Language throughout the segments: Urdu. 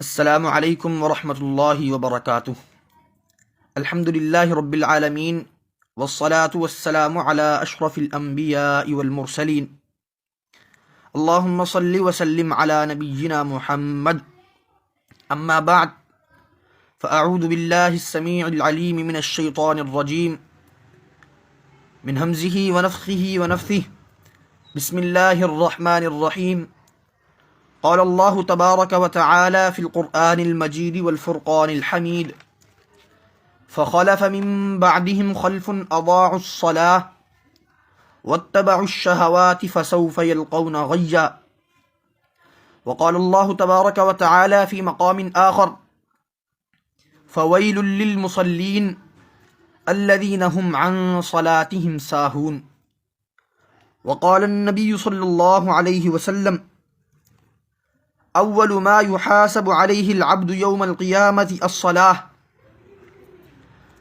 السلام علیکم ورحمۃ اللہ وبرکاتہ۔ الحمد للہ رب العالمین والصلاة والسلام علی اشرف الانبیاء والمرسلین، اللہم صل وسلم علی نبینا محمد۔ اما بعد فاعوذ باللہ السمیع العلیم من الشیطان الرجیم من ہمزہ ونفخہ ونفثہ، بسم اللہ الرحمن الرحیم۔ قال الله تبارك وتعالى في القرآن المجيد والفرقان الحميد: فخلف من بعدهم خلف أضاعوا الصلاة واتبعوا الشهوات فسوف يلقون غيا. وقال الله تبارك وتعالى في مقام آخر: فويل للمصلين الذين هم عن صلاتهم ساهون. وقال النبي صلى الله عليه وسلم: اول ما يحاسب عليه العبد يوم القيامة الصلاة،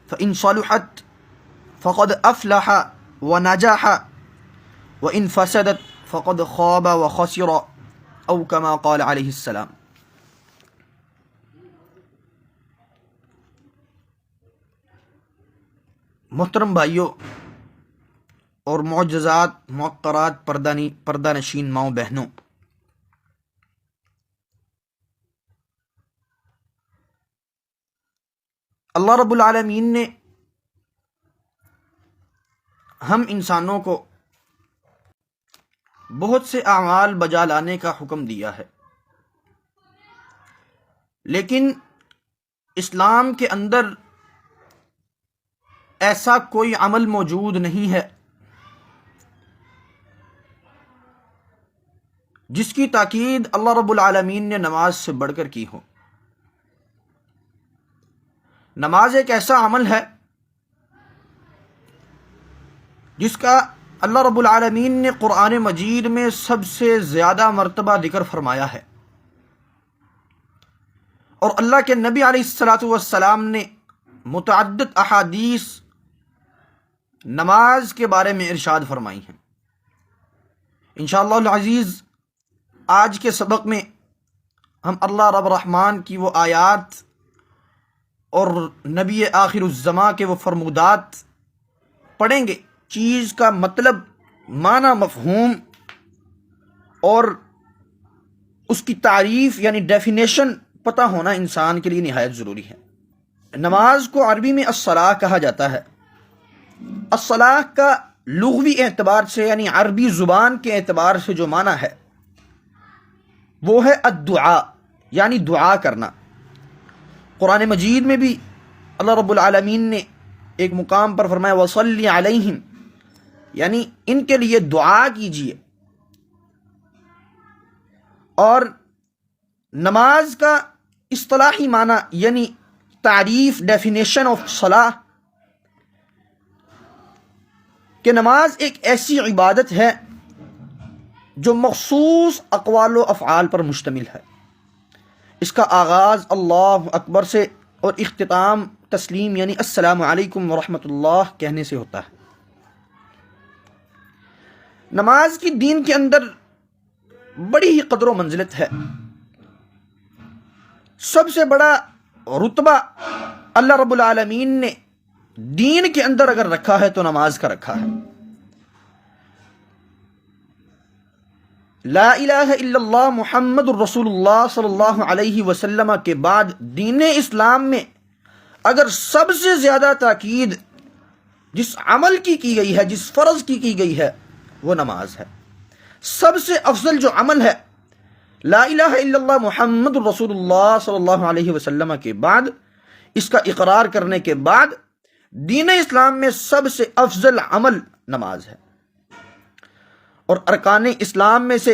فإن صلحت فقد أفلح ونجح، وإن فسدت فقد خاب وخسر، أو كما قال عليه السلام۔ محترم بھائیوں اور معجزات موقرات پردہ نشین ماؤں بہنوں، اللہ رب العالمین نے ہم انسانوں کو بہت سے اعمال بجا لانے کا حکم دیا ہے، لیکن اسلام کے اندر ایسا کوئی عمل موجود نہیں ہے جس کی تاکید اللہ رب العالمین نے نماز سے بڑھ کر کی ہو۔ نماز ایک ایسا عمل ہے جس کا اللہ رب العالمین نے قرآن مجید میں سب سے زیادہ مرتبہ ذکر فرمایا ہے، اور اللہ کے نبی علیہ الصلاۃ والسلام نے متعدد احادیث نماز کے بارے میں ارشاد فرمائی ہیں۔ انشاءاللہ العزیز آج کے سبق میں ہم اللہ رب الرحمن کی وہ آیات اور نبی آخر الزماں کے وہ فرمودات پڑھیں گے۔ چیز کا مطلب، معنی، مفہوم اور اس کی تعریف یعنی ڈیفینیشن پتہ ہونا انسان کے لیے نہایت ضروری ہے۔ نماز کو عربی میں الصلاۃ کہا جاتا ہے۔ الصلاۃ کا لغوی اعتبار سے یعنی عربی زبان کے اعتبار سے جو معنی ہے وہ ہے الدعاء، یعنی دعا کرنا۔ قرآن مجید میں بھی اللہ رب العالمین نے ایک مقام پر فرمایا وَصَلِّ عَلَيْهِمْ، یعنی ان کے لیے دعا کیجیے۔ اور نماز کا اصطلاحی معنی یعنی تعریف، ڈیفینیشن آف صلاح، کہ نماز ایک ایسی عبادت ہے جو مخصوص اقوال و افعال پر مشتمل ہے۔ اس کا آغاز اللہ اکبر سے اور اختتام تسلیم یعنی السلام علیکم ورحمۃ اللہ کہنے سے ہوتا ہے۔ نماز کی دین کے اندر بڑی ہی قدر و منزلت ہے۔ سب سے بڑا رتبہ اللہ رب العالمین نے دین کے اندر اگر رکھا ہے تو نماز کا رکھا ہے۔ لا الہ الا اللہ محمد الرسول اللہ صلی اللہ علیہ وسلم کے بعد دین اسلام میں اگر سب سے زیادہ تاکید جس عمل کی گئی ہے، جس فرض کی گئی ہے، وہ نماز ہے۔ سب سے افضل جو عمل ہے لا الہ الا اللہ محمد الرسول اللہ صلی اللہ علیہ وسلم کے بعد، اس کا اقرار کرنے کے بعد دین اسلام میں سب سے افضل عمل نماز ہے۔ اور ارکان اسلام میں سے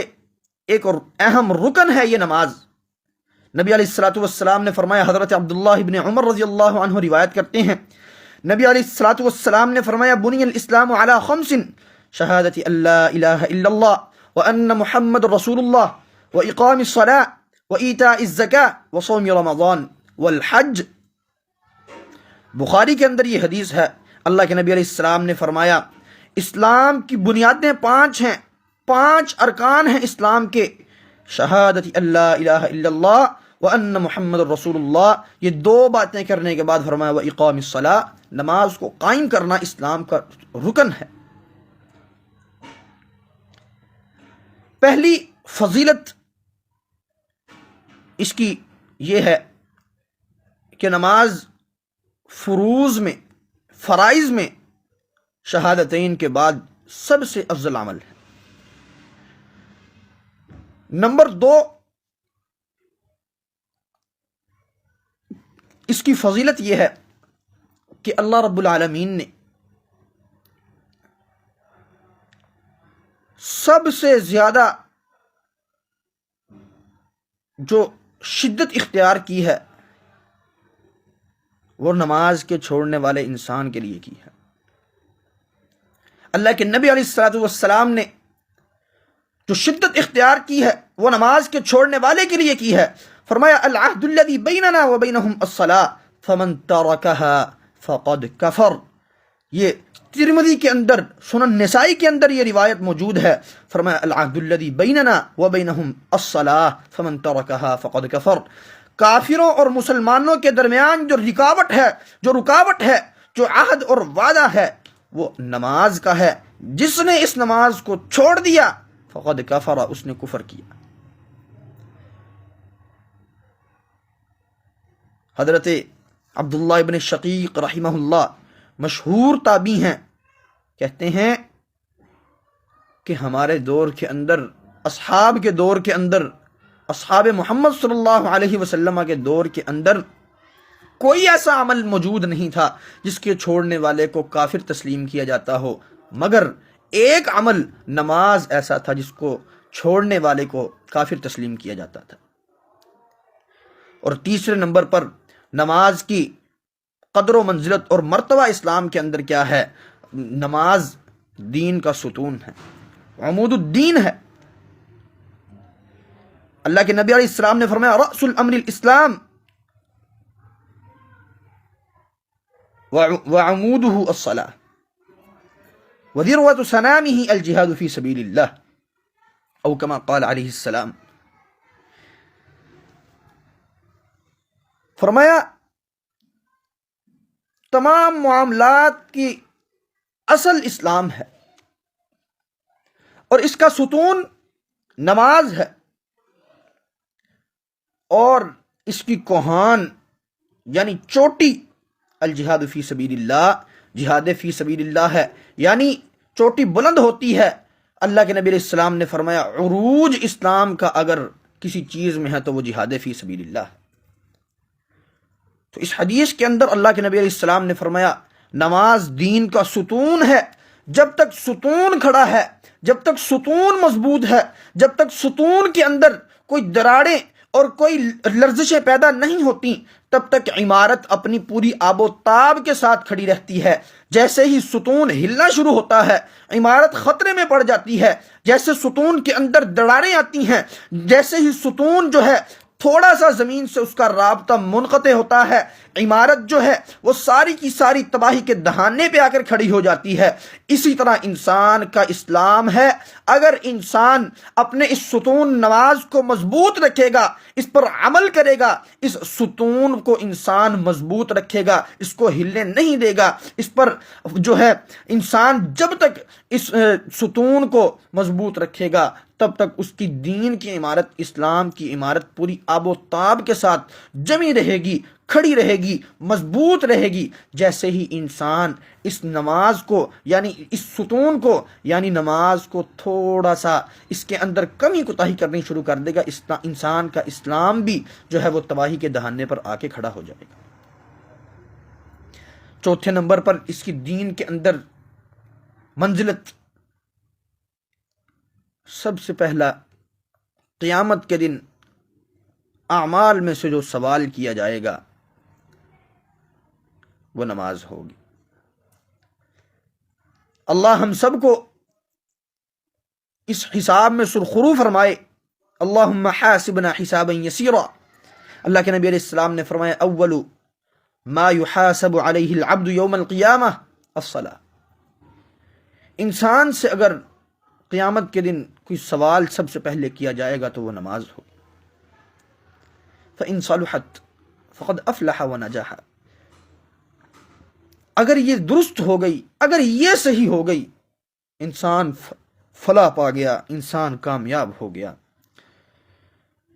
ایک اور اہم رکن ہے یہ نماز۔ نبی علیہ الصلوۃ والسلام نے فرمایا، حضرت عبداللہ ابن عمر رضی اللہ عنہ روایت کرتے ہیں، نبی علیہ الصلوۃ والسلام نے فرمایا بنی الاسلام علی خمس، شہادت ان لا الہ الا اللہ وان محمد رسول اللہ واقام الصلاۃ وایتاء الزکاۃ وصوم رمضان والحج۔ بخاری کے اندر یہ حدیث ہے، اللہ کے نبی علیہ السلام نے فرمایا اسلام کی بنیادیں 5 ہیں، 5 ارکان ہیں اسلام کے، شہادت اللہ الہ الا اللہ وَأَنَّ محمد الرسول اللہ، یہ دو باتیں کرنے کے بعد فرمایا وَإِقَامِ الصَّلَاةِ، نماز کو قائم کرنا اسلام کا رکن ہے۔ پہلی فضیلت اس کی یہ ہے کہ نماز فروض میں، فرائض میں شہادتین کے بعد سب سے افضل عمل ہے۔ نمبر دو، اس کی فضیلت یہ ہے کہ اللہ رب العالمین نے سب سے زیادہ جو شدت اختیار کی ہے وہ نماز کے چھوڑنے والے انسان کے لیے کی ہے۔ اللہ کے نبی علیہ الصلوۃ والسلام نے جو شدت اختیار کی ہے وہ نماز کے چھوڑنے والے کے لیے کی ہے۔ فرمایا العہد الذی بیننا وبینہم الصلاۃ فمن ترکها فقد کفر۔ یہ ترمذی کے اندر، سنن نسائی کے اندر یہ روایت موجود ہے۔ فرمایا العہد الذی بیننا وبینہم الصلاۃ فمن ترکها فقد کفر۔ کافروں اور مسلمانوں کے درمیان جو رکاوٹ ہے، جو عہد اور وعدہ ہے، وہ نماز کا ہے۔ جس نے اس نماز کو چھوڑ دیا فقد کفر، اس نے کفر کیا۔ حضرت عبداللہ ابن شقیق رحمہ اللہ مشہور تابعی ہیں، کہتے ہیں کہ ہمارے دور کے اندر، اصحاب کے دور کے اندر، اصحاب محمد صلی اللہ علیہ وسلم کے دور کے اندر کوئی ایسا عمل موجود نہیں تھا جس کے چھوڑنے والے کو کافر تسلیم کیا جاتا ہو، مگر ایک عمل نماز ایسا تھا جس کو چھوڑنے والے کو کافر تسلیم کیا جاتا تھا۔ اور تیسرے نمبر پر نماز کی قدر و منزلت اور مرتبہ اسلام کے اندر کیا ہے؟ نماز دین کا ستون ہے، عمود الدین ہے۔ اللہ کے نبی علیہ السلام نے فرمایا رأس الامر الاسلام وعموده الصلاة وذروة سنامه الجهاد في سبيل الله، او كما قال علیہ السلام۔ فرمایا تمام معاملات کی اصل اسلام ہے اور اس کا ستون نماز ہے، اور اس کی کوہان یعنی چوٹی الجہاد فی سبیل اللہ، جہاد فی سبیل اللہ ہے، یعنی چوٹی بلند ہوتی ہے۔ اللہ کے نبی علیہ السلام نے فرمایا عروج اسلام کا اگر کسی چیز میں ہے تو وہ جہاد فی سبیل اللہ ہے۔ تو اس حدیث کے اندر اللہ کے نبی علیہ السلام نے فرمایا نماز دین کا ستون ہے۔ جب تک ستون کھڑا ہے، جب تک ستون مضبوط ہے، جب تک ستون کے اندر کوئی دراڑیں اور کوئی لرزشیں پیدا نہیں ہوتی، تب تک عمارت اپنی پوری آب و تاب کے ساتھ کھڑی رہتی ہے۔ جیسے ہی ستون ہلنا شروع ہوتا ہے عمارت خطرے میں پڑ جاتی ہے۔ جیسے ستون کے اندر دراڑیں آتی ہیں، جیسے ہی ستون جو ہے تھوڑا سا زمین سے اس کا رابطہ منقطع ہوتا ہے، عمارت جو ہے وہ ساری کی ساری تباہی کے دہانے پہ آ کر کھڑی ہو جاتی ہے۔ اسی طرح انسان کا اسلام ہے۔ اگر انسان اپنے اس ستون نماز کو مضبوط رکھے گا، اس پر عمل کرے گا، اس ستون کو انسان مضبوط رکھے گا، اس کو ہلنے نہیں دے گا، اس پر جو ہے انسان جب تک اس ستون کو مضبوط رکھے گا تب تک اس کی دین کی عمارت، اسلام کی عمارت پوری آب و تاب کے ساتھ جمی رہے گی، کھڑی رہے گی، مضبوط رہے گی۔ جیسے ہی انسان اس نماز کو یعنی اس ستون کو یعنی نماز کو تھوڑا سا اس کے اندر کمی کوتاہی کرنی شروع کر دے گا، انسان کا اسلام بھی جو ہے وہ تباہی کے دہانے پر آ کے کھڑا ہو جائے گا۔ چوتھے نمبر پر اس کی دین کے اندر منزلت، سب سے پہلا قیامت کے دن اعمال میں سے جو سوال کیا جائے گا وہ نماز ہوگی۔ اللہ ہم سب کو اس حساب میں سرخرو فرمائے۔ اللہم حاسبنا حسابا یسیرا۔ اللہ کے نبی علیہ السلام نے فرمایا اول ما یحاسب علیہ العبد یوم القیامہ الصلاۃ۔ انسان سے اگر قیامت کے دن کوئی سوال سب سے پہلے کیا جائے گا تو وہ نماز ہوگی۔ فإن صلحت فقد افلح ونجح. اگر یہ درست ہو گئی، اگر یہ صحیح ہو گئی، انسان فلاح پا گیا، انسان کامیاب ہو گیا.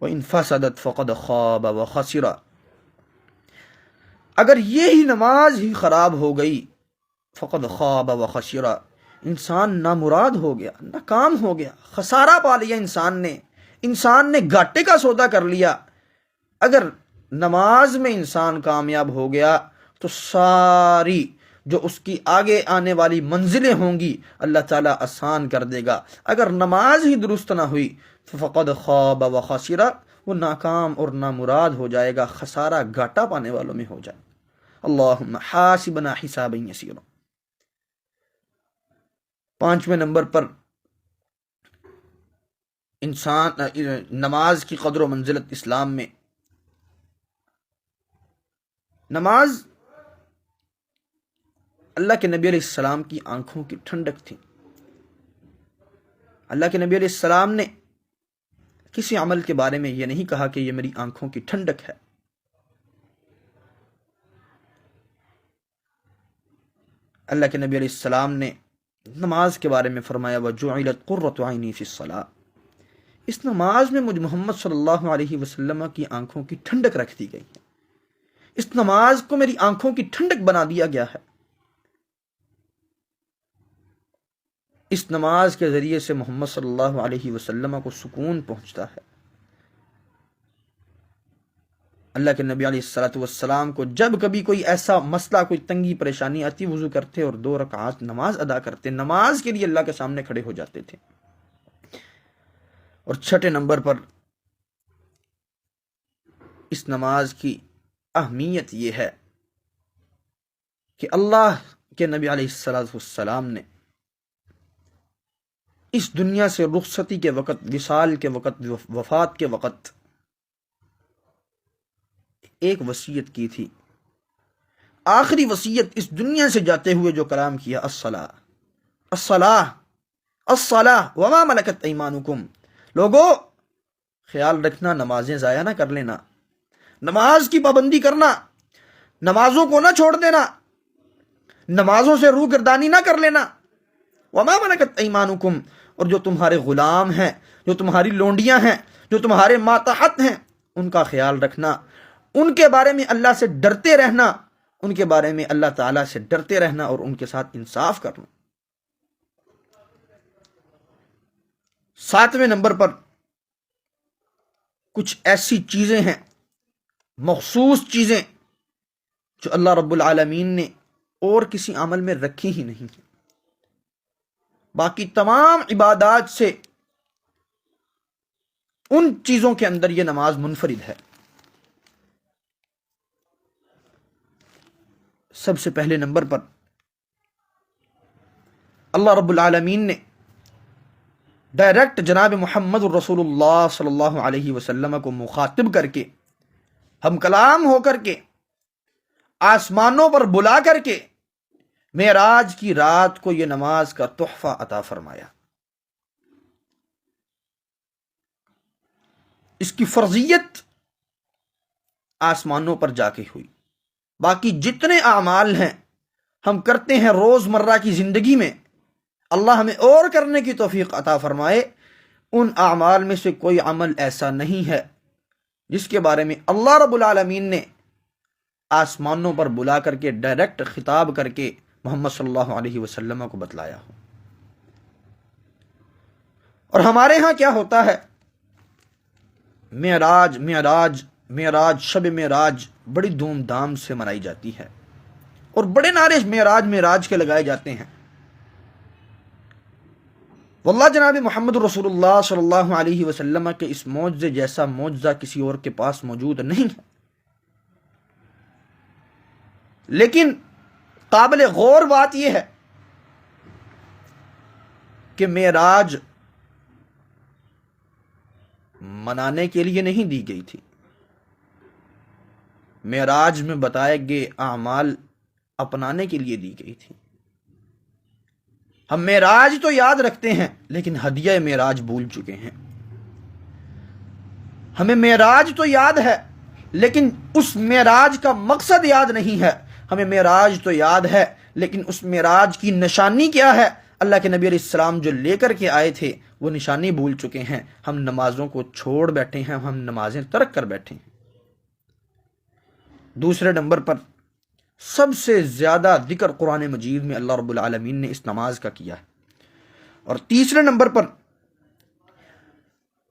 وإن فسدت فقد خاب وخسر. اگر یہی نماز ہی خراب ہو گئی، فقد خواب و خسرا، انسان نامراد ہو گیا، ناکام ہو گیا، خسارہ پا لیا انسان نے گھاٹے کا سودا کر لیا. اگر نماز میں انسان کامیاب ہو گیا تو ساری جو اس کی آگے آنے والی منزلیں ہوں گی اللہ تعالیٰ آسان کر دے گا. اگر نماز ہی درست نہ ہوئی تو فقد خواب و خسرا، وہ ناکام اور نامراد ہو جائے گا، خسارہ گھاٹا پانے والوں میں ہو جائے. اللہم حاسبنا حسابا یسیرا. 5ویں نمبر پر نماز کی قدر و منزلت اسلام میں. نماز اللہ کے نبی علیہ السلام کی آنکھوں کی ٹھنڈک تھی. اللہ کے نبی علیہ السلام نے کسی عمل کے بارے میں یہ نہیں کہا کہ یہ میری آنکھوں کی ٹھنڈک ہے. اللہ کے نبی علیہ السلام نے نماز کے بارے میں فرمایا وَجُعِلَتْ قُرَّةُ عَيْنِي فِي الصَّلَاةِ. اس نماز میں مجھ محمد صلی اللہ علیہ وسلم کی آنکھوں کی ٹھنڈک رکھ دی گئی ہے. اس نماز کو میری آنکھوں کی ٹھنڈک بنا دیا گیا ہے. اس نماز کے ذریعے سے محمد صلی اللہ علیہ وسلم کو سکون پہنچتا ہے. اللہ کے نبی علیہ الصلوۃ والسلام کو جب کبھی کوئی ایسا مسئلہ، کوئی تنگی پریشانی آتی، وضو کرتے اور 2 رکعات نماز ادا کرتے، نماز کے لیے اللہ کے سامنے کھڑے ہو جاتے تھے. اور 6 نمبر پر اس نماز کی اہمیت یہ ہے کہ اللہ کے نبی علیہ الصلوۃ والسلام نے اس دنیا سے رخصتی کے وقت، وصال کے وقت، وفات کے وقت ایک وصیت کی تھی. آخری وصیت اس دنیا سے جاتے ہوئے جو کلام کیا، الصلاۃ الصلاۃ الصلاۃ وما ملکت ایمانکم. لوگو خیال رکھنا، نمازیں ضائع نہ کر لینا، نماز کی پابندی کرنا، نمازوں کو نہ چھوڑ دینا، نمازوں سے روگردانی نہ کر لینا. وما ملکت ایمانکم، اور جو تمہارے غلام ہیں، جو تمہاری لونڈیاں ہیں، جو تمہارے ماتحت ہیں، ان کا خیال رکھنا، ان کے بارے میں اللہ سے ڈرتے رہنا، ان کے بارے میں اللہ تعالیٰ سے ڈرتے رہنا اور ان کے ساتھ انصاف کرنا. 7ویں نمبر پر کچھ ایسی چیزیں ہیں، مخصوص چیزیں، جو اللہ رب العالمین نے اور کسی عمل میں رکھی ہی نہیں. باقی تمام عبادات سے ان چیزوں کے اندر یہ نماز منفرد ہے. سب سے پہلے نمبر پر اللہ رب العالمین نے ڈائریکٹ جناب محمد الرسول اللہ صلی اللہ علیہ وسلم کو مخاطب کر کے، ہم کلام ہو کر کے، آسمانوں پر بلا کر کے معراج کی رات کو یہ نماز کا تحفہ عطا فرمایا. اس کی فرضیت آسمانوں پر جا کے ہوئی. باقی جتنے اعمال ہیں ہم کرتے ہیں روزمرہ کی زندگی میں، اللہ ہمیں اور کرنے کی توفیق عطا فرمائے. ان اعمال میں سے کوئی عمل ایسا نہیں ہے جس کے بارے میں اللہ رب العالمین نے آسمانوں پر بلا کر کے ڈائریکٹ خطاب کر کے محمد صلی اللہ علیہ وسلم کو بتلایا ہو. اور ہمارے ہاں کیا ہوتا ہے، معراج معراج معراج، شب معراج بڑی دھوم دھام سے منائی جاتی ہے اور بڑے نعرے معراج معراج کے لگائے جاتے ہیں. واللہ جناب محمد رسول اللہ صلی اللہ علیہ وسلم کے اس معجزے جیسا معجزہ کسی اور کے پاس موجود نہیں ہے. لیکن قابل غور بات یہ ہے کہ معراج منانے کے لیے نہیں دی گئی تھی. معراج میں بتائے گئے اعمال اپنانے کے لیے دی گئی تھی. ہم معراج تو یاد رکھتے ہیں لیکن ہدیہ معراج بھول چکے ہیں. ہمیں معراج تو یاد ہے لیکن اس معراج کا مقصد یاد نہیں ہے. ہمیں معراج تو یاد ہے لیکن اس معراج کی نشانی کیا ہے؟ اللہ کے نبی علیہ السلام جو لے کر کے آئے تھے وہ نشانی بھول چکے ہیں. ہم نمازوں کو چھوڑ بیٹھے ہیں, ہم نمازیں ترک کر بیٹھے ہیں. دوسرے نمبر پر سب سے زیادہ ذکر قرآن مجید میں اللہ رب العالمین نے اس نماز کا کیا ہے. اور تیسرے نمبر پر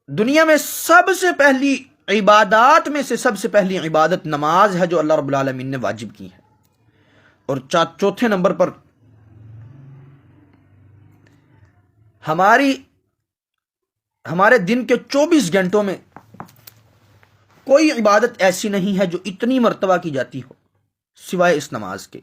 دنیا میں سب سے پہلی عبادات میں سے سب سے پہلی عبادت نماز ہے جو اللہ رب العالمین نے واجب کی ہے. اور چوتھے نمبر پر ہمارے دن کے 24 گھنٹوں میں کوئی عبادت ایسی نہیں ہے جو اتنی مرتبہ کی جاتی ہو سوائے اس نماز کے.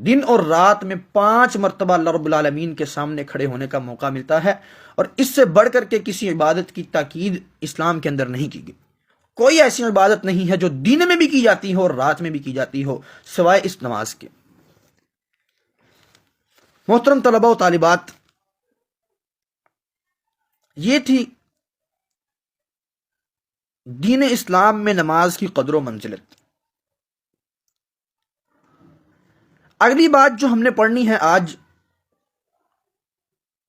دن اور رات میں 5 مرتبہ اللہ رب العالمین کے سامنے کھڑے ہونے کا موقع ملتا ہے, اور اس سے بڑھ کر کے کسی عبادت کی تاکید اسلام کے اندر نہیں کی گئی. کوئی ایسی عبادت نہیں ہے جو دن میں بھی کی جاتی ہو اور رات میں بھی کی جاتی ہو سوائے اس نماز کے. محترم طلبہ و طالبات, یہ تھی دین اسلام میں نماز کی قدر و منزلت. اگلی بات جو ہم نے پڑھنی ہے آج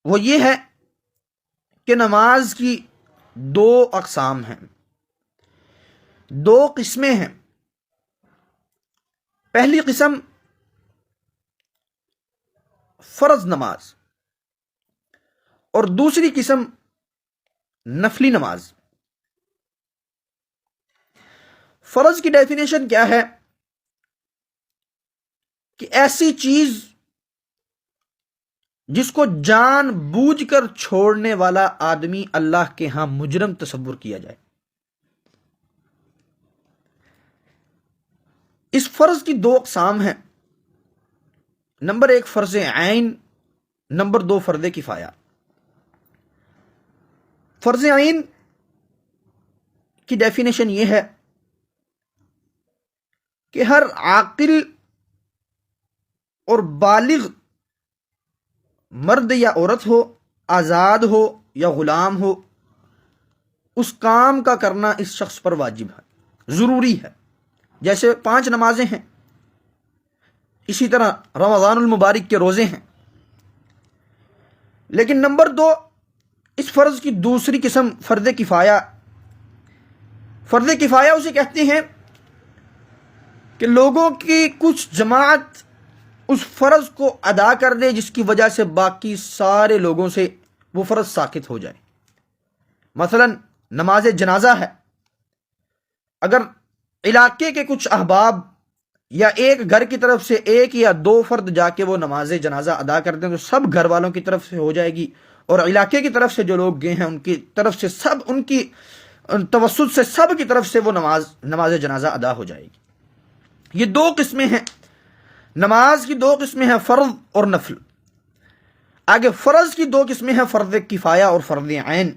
وہ یہ ہے کہ نماز کی 2 اقسام ہیں, 2 قسمیں ہیں. پہلی قسم فرض نماز اور دوسری قسم نفلی نماز. فرض کی ڈیفینیشن کیا ہے کہ ایسی چیز جس کو جان بوجھ کر چھوڑنے والا آدمی اللہ کے ہاں مجرم تصور کیا جائے. اس فرض کی 2 اقسام ہیں. نمبر 1 فرض عین, نمبر 2 فرض کفایہ. فرض عین کی ڈیفینیشن یہ ہے کہ ہر عاقل اور بالغ مرد یا عورت ہو, آزاد ہو یا غلام ہو, اس کام کا کرنا اس شخص پر واجب ہے, ضروری ہے. جیسے 5 نمازیں ہیں, اسی طرح رمضان المبارک کے روزے ہیں. لیکن نمبر 2 اس فرض کی دوسری قسم فرض کفایہ. فرض کفایہ اسے کہتے ہیں کہ لوگوں کی کچھ جماعت اس فرض کو ادا کر دے جس کی وجہ سے باقی سارے لوگوں سے وہ فرض ساقط ہو جائے. مثلا نماز جنازہ ہے, اگر علاقے کے کچھ احباب یا ایک گھر کی طرف سے 1 یا 2 فرد جا کے وہ نماز جنازہ ادا کر دیں تو سب گھر والوں کی طرف سے ہو جائے گی, اور علاقے کی طرف سے جو لوگ گئے ہیں ان کی طرف سے سب, ان کی توسط سے سب کی طرف سے وہ نماز جنازہ ادا ہو جائے گی. یہ 2 قسمیں ہیں. نماز کی 2 قسمیں ہیں, فرض اور نفل. آگے فرض کی 2 قسمیں ہیں, فرض کفایہ اور فرض عین.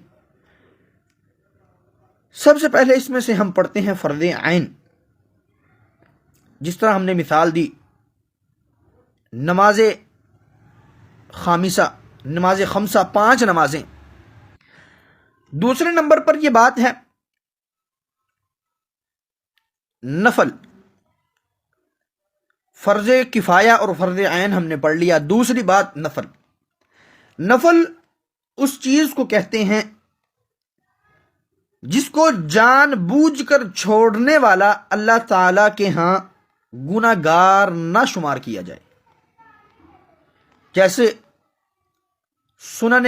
سب سے پہلے اس میں سے ہم پڑھتے ہیں فرض عین. جس طرح ہم نے مثال دی نماز خامسہ, نماز خمسہ 5 نمازیں. دوسرے نمبر پر یہ بات ہے نفل. فرض کفایہ اور فرض عین ہم نے پڑھ لیا. دوسری بات نفل. نفل اس چیز کو کہتے ہیں جس کو جان بوجھ کر چھوڑنے والا اللہ تعالی کے ہاں گناہ گار نہ شمار کیا جائے. جیسے سنن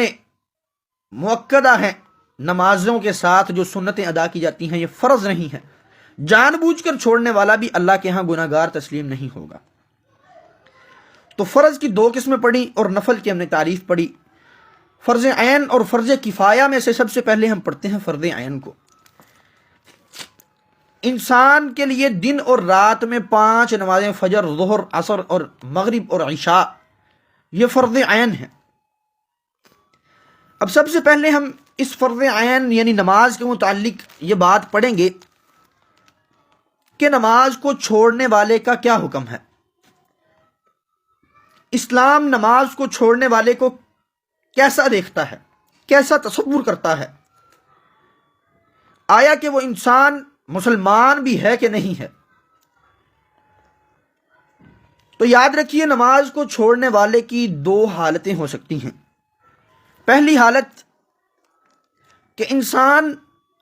مؤکدہ ہیں, نمازوں کے ساتھ جو سنتیں ادا کی جاتی ہیں یہ فرض نہیں ہے. جان بوجھ کر چھوڑنے والا بھی اللہ کے ہاں گناہ گار تسلیم نہیں ہوگا. تو فرض کی 2 قسمیں پڑھی اور نفل کی ہم نے تعریف پڑھی. فرض عین اور فرض کفایہ میں سے سب سے پہلے ہم پڑھتے ہیں فرض عین کو. انسان کے لیے دن اور رات میں 5 نمازیں, فجر, ظہر, عصر اور مغرب اور عشاء, یہ فرض عین ہے. اب سب سے پہلے ہم اس فرض عین یعنی نماز کے متعلق یہ بات پڑھیں گے کہ نماز کو چھوڑنے والے کا کیا حکم ہے. اسلام نماز کو چھوڑنے والے کو کیسا دیکھتا ہے, کیسا تصور کرتا ہے؟ آیا کہ وہ انسان مسلمان بھی ہے کہ نہیں ہے۔ تو یاد رکھیے نماز کو چھوڑنے والے کی دو حالتیں ہو سکتی ہیں۔ پہلی حالت کہ انسان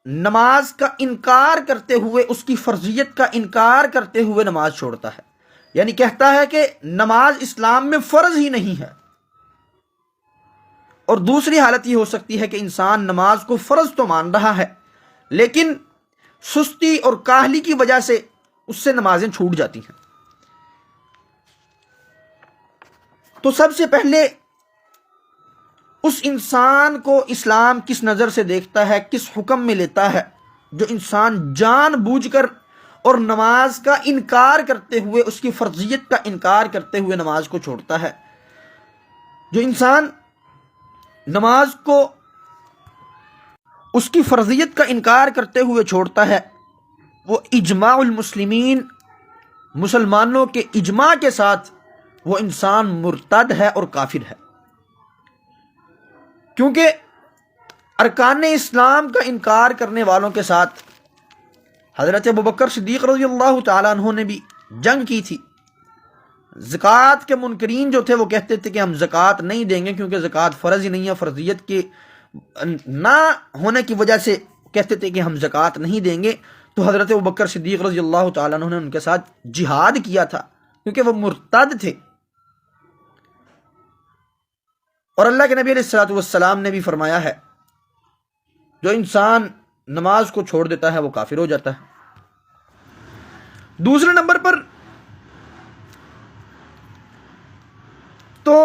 نماز کا انکار کرتے ہوئے، اس کی فرضیت کا انکار کرتے ہوئے نماز چھوڑتا ہے، یعنی کہتا ہے کہ نماز اسلام میں فرض ہی نہیں ہے۔ اور دوسری حالت یہ ہو سکتی ہے کہ انسان نماز کو فرض تو مان رہا ہے لیکن سستی اور کاہلی کی وجہ سے اس سے نمازیں چھوٹ جاتی ہیں۔ تو سب سے پہلے اس انسان کو اسلام کس نظر سے دیکھتا ہے، کس حکم میں لیتا ہے، جو انسان جان بوجھ کر اور نماز کا انکار کرتے ہوئے، اس کی فرضیت کا انکار کرتے ہوئے نماز کو چھوڑتا ہے۔ جو انسان نماز کو اس کی فرضیت کا انکار کرتے ہوئے چھوڑتا ہے، وہ اجماع المسلمین، مسلمانوں کے اجماع کے ساتھ وہ انسان مرتد ہے اور کافر ہے، کیونکہ ارکان اسلام کا انکار کرنے والوں کے ساتھ حضرت ابوبکر صدیق رضی اللہ تعالیٰ عنہ نے بھی جنگ کی تھی۔ زکوٰۃ کے منکرین جو تھے وہ کہتے تھے کہ ہم زکوٰۃ نہیں دیں گے کیونکہ زکوٰۃ فرض ہی نہیں ہے، فرضیت کے نہ ہونے کی وجہ سے کہتے تھے کہ ہم زکوٰۃ نہیں دیں گے۔ تو حضرت ابوبکر صدیق رضی اللہ تعالیٰ عنہ نے ان کے ساتھ جہاد کیا تھا کیونکہ وہ مرتد تھے۔ اور اللہ کے نبی علیہ الصلوۃ والسلام نے بھی فرمایا ہے جو انسان نماز کو چھوڑ دیتا ہے وہ کافر ہو جاتا ہے۔ دوسرے نمبر پر تو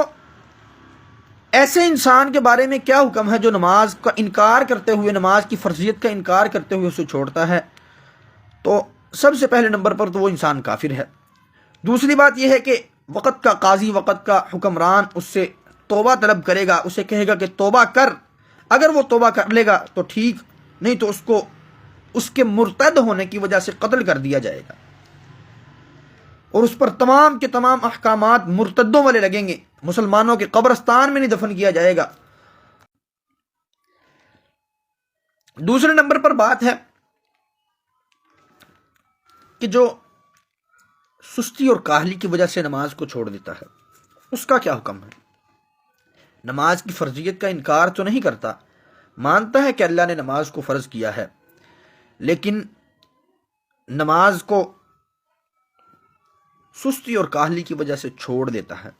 ایسے انسان کے بارے میں کیا حکم ہے جو نماز کا انکار کرتے ہوئے، نماز کی فرضیت کا انکار کرتے ہوئے اسے چھوڑتا ہے؟ تو سب سے پہلے نمبر پر تو وہ انسان کافر ہے۔ دوسری بات یہ ہے کہ وقت کا قاضی، وقت کا حکمران اس سے توبہ طلب کرے گا، اسے کہے گا کہ توبہ کر۔ اگر وہ توبہ کر لے گا تو ٹھیک، نہیں تو اس کو اس کے مرتد ہونے کی وجہ سے قتل کر دیا جائے گا، اور اس پر تمام کے تمام احکامات مرتدوں والے لگیں گے، مسلمانوں کے قبرستان میں نہیں دفن کیا جائے گا۔ دوسرے نمبر پر بات ہے کہ جو سستی اور کاہلی کی وجہ سے نماز کو چھوڑ دیتا ہے اس کا کیا حکم ہے؟ نماز کی فرضیت کا انکار تو نہیں کرتا، مانتا ہے کہ اللہ نے نماز کو فرض کیا ہے، لیکن نماز کو سستی اور کاہلی کی وجہ سے چھوڑ دیتا ہے۔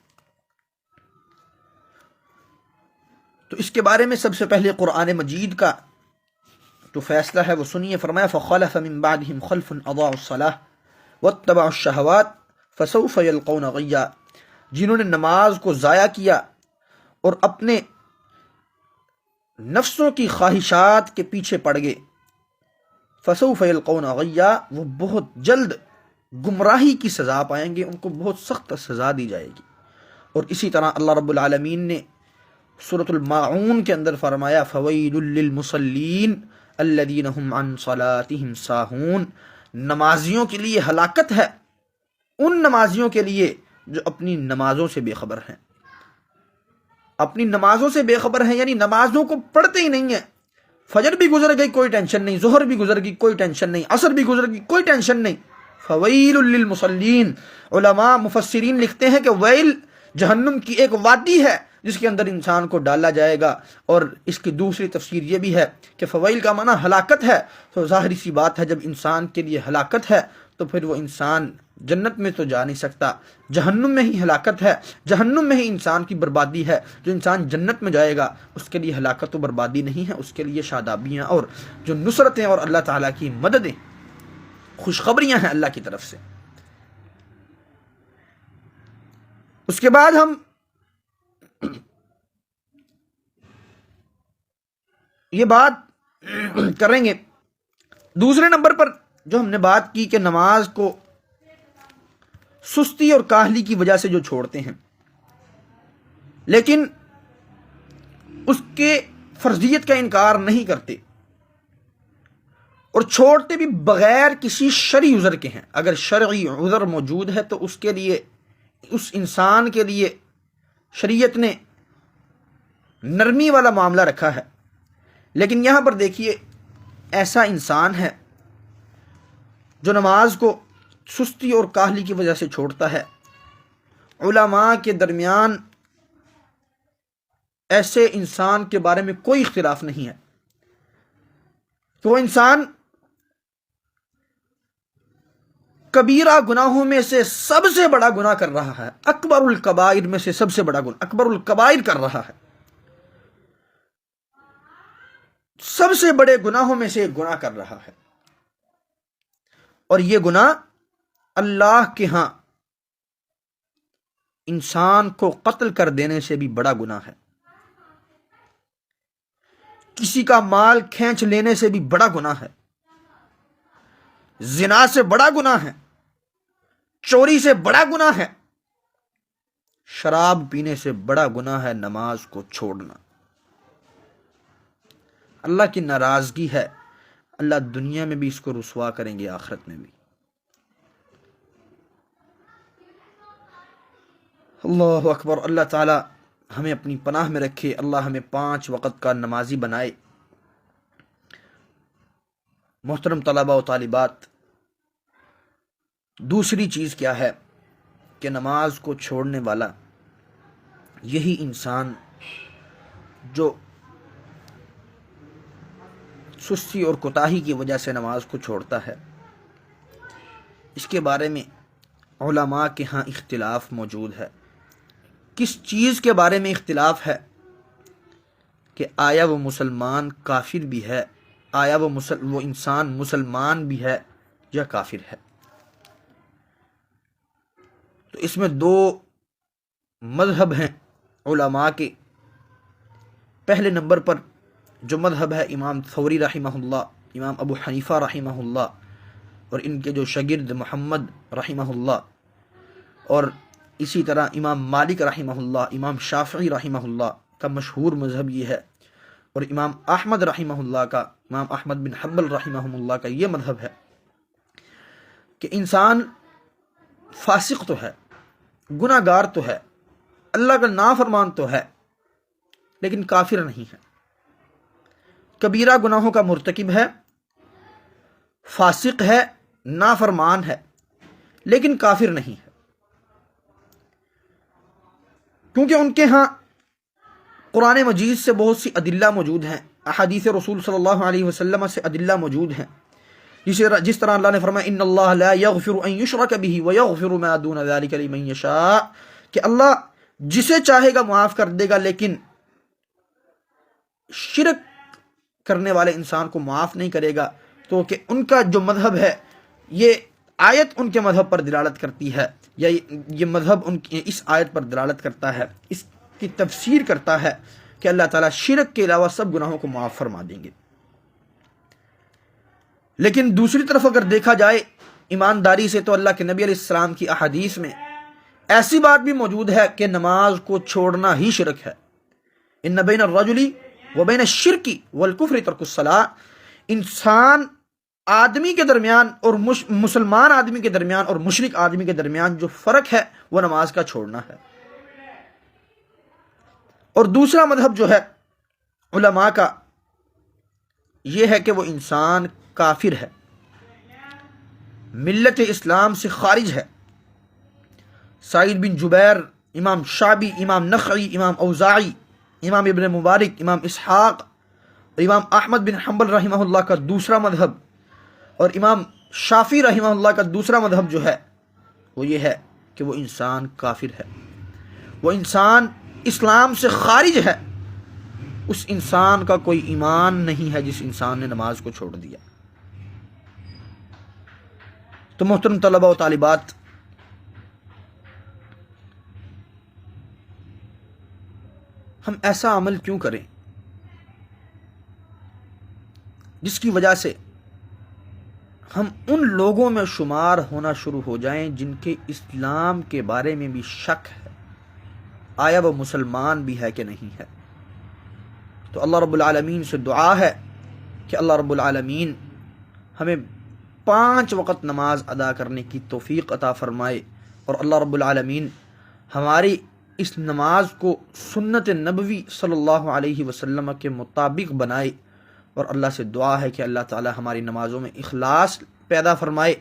تو اس کے بارے میں سب سے پہلے قرآن مجید کا جو فیصلہ ہے وہ سنیے۔ فرمایا فَخَلَفَ مِن بَعْدِهِمْ خَلْفٌ أَضَاعُوا الصَّلَاةَ وَاتَّبَعُوا الشَّهَوَاتِ فَسَوْفَ يَلْقَوْنَ غَيًّا، جنہوں نے نماز کو ضائع کیا اور اپنے نفسوں کی خواہشات کے پیچھے پڑ گئے، فَسَوْفَ يَلْقَوْنَ غَيًّا، وہ بہت جلد گمراہی کی سزا پائیں گے، ان کو بہت سخت سزا دی جائے گی۔ اور اسی طرح اللہ رب العالمین نے سورۃ الماعون کے اندر فرمایا فَوَيْلٌ لِّلْمُصَلِّينَ الَّذِينَ هُمْ عَنْ صَلَاتِهِمْ سَاهُونَ، نمازیوں کے لیے ہلاکت ہے، ان نمازیوں کے لیے جو اپنی نمازوں سے بے خبر ہیں، اپنی نمازوں سے بے خبر ہیں، یعنی نمازوں کو پڑھتے ہی نہیں ہیں۔ فجر بھی گزر گئی کوئی ٹینشن نہیں، ظہر بھی گزر گئی کوئی ٹینشن نہیں، عصر بھی گزر گئی کوئی ٹینشن نہیں۔ فویل للمصلین، علماء مفسرین لکھتے ہیں کہ ویل جہنم کی ایک وادی ہے جس کے اندر انسان کو ڈالا جائے گا، اور اس کی دوسری تفسیر یہ بھی ہے کہ فویل کا معنی ہلاکت ہے۔ تو ظاہری سی بات ہے جب انسان کے لیے ہلاکت ہے تو پھر وہ انسان جنت میں تو جا نہیں سکتا، جہنم میں ہی ہلاکت ہے، جہنم میں ہی انسان کی بربادی ہے۔ جو انسان جنت میں جائے گا اس کے لیے ہلاکت و بربادی نہیں ہے، اس کے لیے شادابیاں اور جو نصرتیں اور اللہ تعالیٰ کی مددیں، خوشخبریاں ہیں اللہ کی طرف سے۔ اس کے بعد ہم یہ بات کریں گے دوسرے نمبر پر جو ہم نے بات کی کہ نماز کو سستی اور کاہلی کی وجہ سے جو چھوڑتے ہیں لیکن اس کے فرضیت کا انکار نہیں کرتے اور چھوڑتے بھی بغیر کسی شرعی عذر کے ہیں۔ اگر شرعی عذر موجود ہے تو اس کے لیے، اس انسان کے لیے شریعت نے نرمی والا معاملہ رکھا ہے۔ لیکن یہاں پر دیکھیے ایسا انسان ہے جو نماز کو سستی اور کاہلی کی وجہ سے چھوڑتا ہے، علماء کے درمیان ایسے انسان کے بارے میں کوئی اختلاف نہیں ہے کہ وہ انسان کبیرہ گناہوں میں سے سب سے بڑا گناہ کر رہا ہے، اکبر الکبائر میں سے سب سے بڑا گناہ، اکبر الکبائر کر رہا ہے، سب سے بڑے گناہوں میں سے ایک گناہ کر رہا ہے، اور یہ گناہ اللہ کے ہاں انسان کو قتل کر دینے سے بھی بڑا گناہ ہے، کسی کا مال کھینچ لینے سے بھی بڑا گناہ ہے، زنا سے بڑا گناہ ہے، چوری سے بڑا گناہ ہے، شراب پینے سے بڑا گناہ ہے نماز کو چھوڑنا۔ اللہ کی ناراضگی ہے، اللہ دنیا میں بھی اس کو رسوا کریں گے، آخرت میں بھی۔ اللہ اکبر۔ اللہ تعالی ہمیں اپنی پناہ میں رکھے، اللہ ہمیں 5 وقت کا نمازی بنائے۔ محترم طلباء و طالبات، دوسری چیز کیا ہے کہ نماز کو چھوڑنے والا یہی انسان جو سستی اور کوتاہی کی وجہ سے نماز کو چھوڑتا ہے، اس کے بارے میں علماء کے ہاں اختلاف موجود ہے۔ کس چیز کے بارے میں اختلاف ہے کہ آیا وہ مسلمان کافر بھی ہے، آیا وہ انسان مسلمان بھی ہے یا کافر ہے؟ تو اس میں 2 مذہب ہیں علماء کے۔ پہلے نمبر پر جو مذہب ہے امام ثوری رحمہ اللہ، امام ابو حنیفہ رحمہ اللہ اور ان کے جو شاگرد محمد رحمہ اللہ، اور اسی طرح امام مالک رحمہ اللہ، امام شافعی رحمہ اللہ کا مشہور مذہب یہ ہے، اور امام احمد رحمہ اللہ کا، امام احمد بن حنبل رحمہ اللہ کا یہ مذہب ہے کہ انسان فاسق تو ہے، گناہ گار تو ہے، اللہ کا نافرمان تو ہے، لیکن کافر نہیں ہے۔ کبیرہ گناہوں کا مرتکب ہے، فاسق ہے، نافرمان ہے، لیکن کافر نہیں ہے، کیونکہ ان کے ہاں قرآن مجید سے بہت سی ادلہ موجود ہیں، احادیث رسول صلی اللہ علیہ وسلم سے ادلہ موجود ہیں، جس طرح اللہ نے فرمایا ان اللہ لا یغفر ان یشرک بہ ویغفر ما دون ذلک لمن یشاء، کہ اللہ جسے چاہے گا معاف کر دے گا، لیکن شرک کرنے والے انسان کو معاف نہیں کرے گا۔ تو کہ ان کا جو مذہب ہے، یہ آیت ان کے مذہب پر دلالت کرتی ہے، یا یہ مذہب ان کی اس آیت پر دلالت کرتا ہے، اس کی تفسیر کرتا ہے کہ اللہ تعالیٰ شرک کے علاوہ سب گناہوں کو معاف فرما دیں گے۔ لیکن دوسری طرف اگر دیکھا جائے ایمانداری سے، تو اللہ کے نبی علیہ السلام کی احادیث میں ایسی بات بھی موجود ہے کہ نماز کو چھوڑنا ہی شرک ہے۔ ان بین الرجل وبین الشرک والکفر ترک الصلاۃ، انسان آدمی کے درمیان اور مسلمان آدمی کے درمیان اور مشرک آدمی کے درمیان جو فرق ہے وہ نماز کا چھوڑنا ہے۔ اور دوسرا مذہب جو ہے علماء کا، یہ ہے کہ وہ انسان کافر ہے، ملت اسلام سے خارج ہے۔ سعید بن جبیر، امام شعبی، امام نخعی، امام اوزاعی، امام ابن مبارک، امام اسحاق، امام احمد بن حنبل رحمہ اللہ کا دوسرا مذہب، اور امام شافعی رحمہ اللہ کا دوسرا مذہب جو ہے وہ یہ ہے کہ وہ انسان کافر ہے، وہ انسان اسلام سے خارج ہے، اس انسان کا کوئی ایمان نہیں ہے جس انسان نے نماز کو چھوڑ دیا۔ تو محترم طلباء و طالبات، ہم ایسا عمل کیوں کریں جس کی وجہ سے ہم ان لوگوں میں شمار ہونا شروع ہو جائیں جن کے اسلام کے بارے میں بھی شک ہے، آیا وہ مسلمان بھی ہے کہ نہیں ہے؟ تو اللہ رب العالمین سے دعا ہے کہ اللہ رب العالمین ہمیں 5 وقت نماز ادا کرنے کی توفیق عطا فرمائے، اور اللہ رب العالمین ہماری اس نماز کو سنت نبوی صلی اللہ علیہ وسلم کے مطابق بنائے، اور اللہ سے دعا ہے کہ اللہ تعالی ہماری نمازوں میں اخلاص پیدا فرمائے،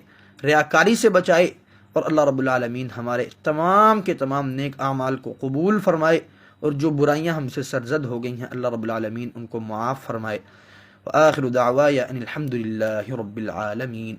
ریاکاری سے بچائے، اور اللہ رب العالمین ہمارے تمام کے تمام نیک اعمال کو قبول فرمائے، اور جو برائیاں ہم سے سرزد ہو گئی ہیں اللہ رب العالمین ان کو معاف فرمائے۔ وآخر دعوایا ان الحمد للہ رب العالمین۔